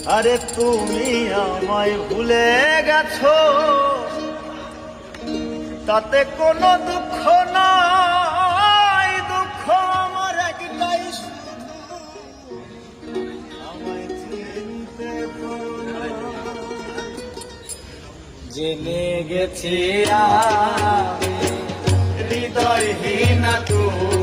আরে তুমি আমায় ভুলে গেছো, তাতে কোনো দুঃখ নাই। দুঃখ আমার একটাই, আমায় চিনতে জেনে গেছি আমি হৃদয়হীন তুমি।